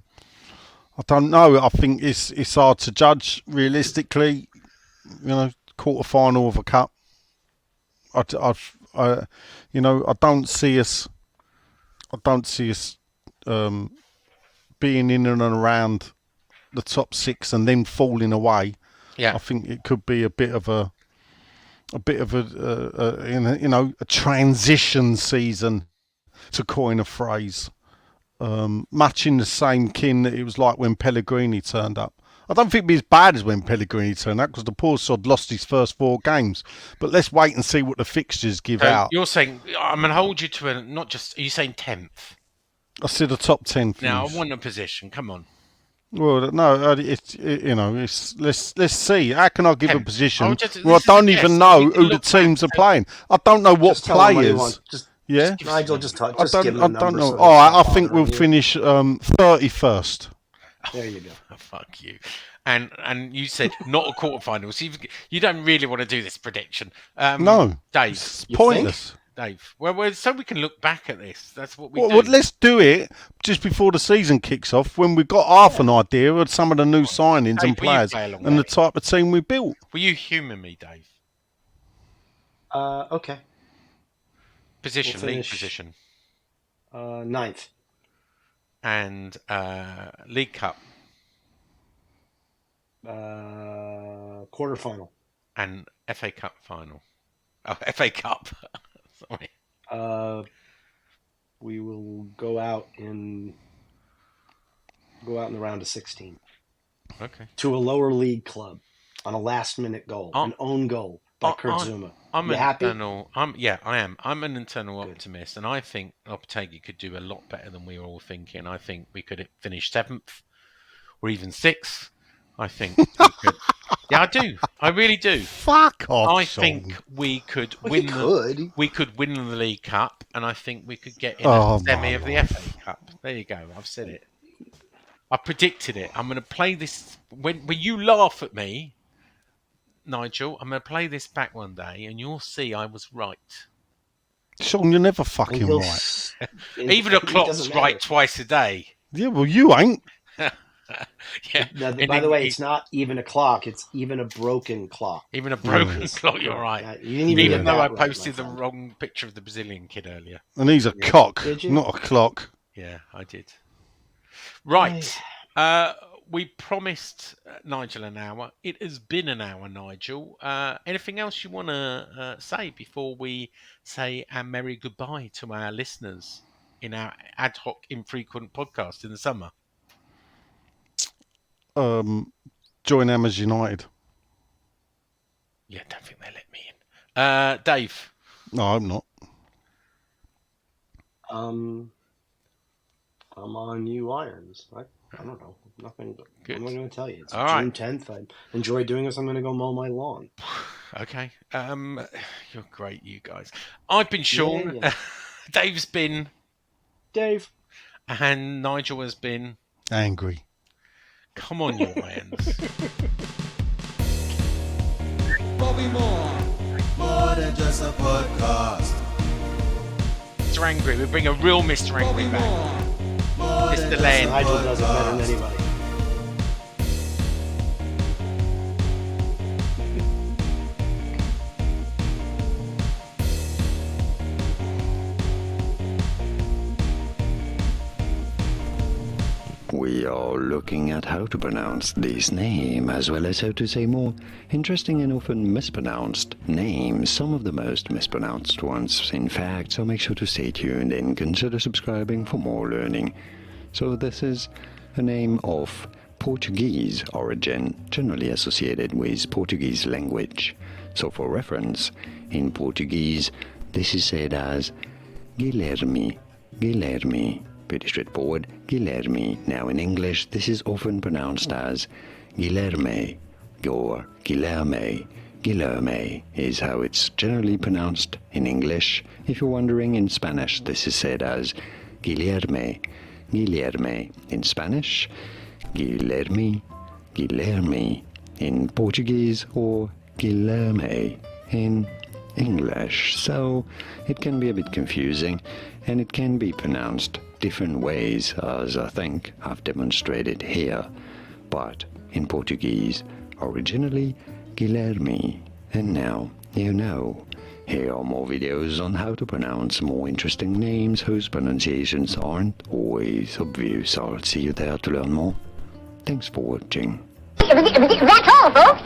don't know. I think it's hard to judge realistically. Quarter final of a cup. I don't see us being in and around the top 6 and then falling away. Yeah, I think it could be a bit of a transition season, to coin a phrase. Much in the same kin that it was like when Pellegrini turned up. I don't think it'd be as bad as when Pellegrini turned up because the poor sod lost his first 4 games. But let's wait and see what the fixtures give out. You're saying, I'm going to hold you to not just, are you saying 10th? I said a top 10 finish. Now, I want a position, come on. Well, no, let's see. How can I give 10th. a position? I don't even know who the teams are playing. I don't know what players. Yeah, Nigel, just give him I the don't know. so All right, I think we'll finish 31st. There you go. Oh, fuck you. And you said not a quarterfinal, so you don't really want to do this prediction. No, Dave. It's pointless. Dave. Well, so we can look back at this. That's what we do. Well, let's do it just before the season kicks off, when we've got half an idea of some of the new signings Dave, and players and the type of team we built. Will you humour me, Dave? Okay. Position, league position. 9th. And League Cup. Quarterfinal. And FA Cup final. Oh, FA Cup. Sorry. We will go out in the round of 16. Okay. To a lower league club on a last-minute goal, an own goal by Kurt Zuma. I'm you happy? I am. I'm an internal optimist, and I think Lopetegui could do a lot better than we were all thinking. I think we could finish 7th or even 6th. I think we could. Yeah, I do. I really do. Fuck off, I Sean. think we could Well, win he the. could. We could win the League Cup, and I think we could get in Oh, a semi my of the life. FA Cup. There you go. I've said it. I predicted it. I'm going to play this when you laugh at me, Nigel. I'm going to play this back one day, and you'll see I was right. Sean, you're never And fucking he'll right. Even a it clock's doesn't right matter. twice a day. Yeah, well, you ain't. Yeah. By the way, it's not even a clock. It's even a broken clock. Even a broken Yes. clock. You're right. Yeah, you didn't even Even get though I that right, posted the my friend. wrong picture of the Brazilian kid earlier. And he's a cock, Did you? not a clock. Yeah, I did. Right. We promised Nigel an hour. It has been an hour, Nigel. Anything else you want to say before we say a merry goodbye to our listeners in our ad hoc infrequent podcast in the summer? Join Hammers United. Yeah, I don't think they let me in. Dave. No, I'm not. I'm on New Irons. I don't know. Nothing. Good. What am I going to tell you? It's All June right. 10th. I enjoy doing this. I'm going to go mow my lawn. Okay. You're great, you guys. I've been Sean. Yeah. Dave's been. Dave. And Nigel has been. Angry. Come on, you irons. Bobby Moore. More than just a podcast. Mr. Angry. We bring a real Mr. Angry back. Mr. Land. Nigel does it better than anybody. We are looking at how to pronounce this name, as well as how to say more interesting and often mispronounced names, some of the most mispronounced ones, in fact, so make sure to stay tuned and consider subscribing for more learning. So this is a name of Portuguese origin, generally associated with Portuguese language. So for reference, in Portuguese, this is said as Guilherme, Guilherme. Pretty straightforward, Guilherme. Now in English, this is often pronounced as Guilherme or Guilherme. Guilherme is how it's generally pronounced in English. If you're wondering, in Spanish, this is said as Guilherme. Guilherme in Spanish, Guilherme, Guilherme in Portuguese, or Guilherme in English. So it can be a bit confusing, and it can be pronounced different ways, as I think I've demonstrated here. But in Portuguese, originally Guilherme, and now you know. Here are more videos on how to pronounce more interesting names whose pronunciations aren't always obvious. I'll see you there to learn more. Thanks for watching. That's all, folks.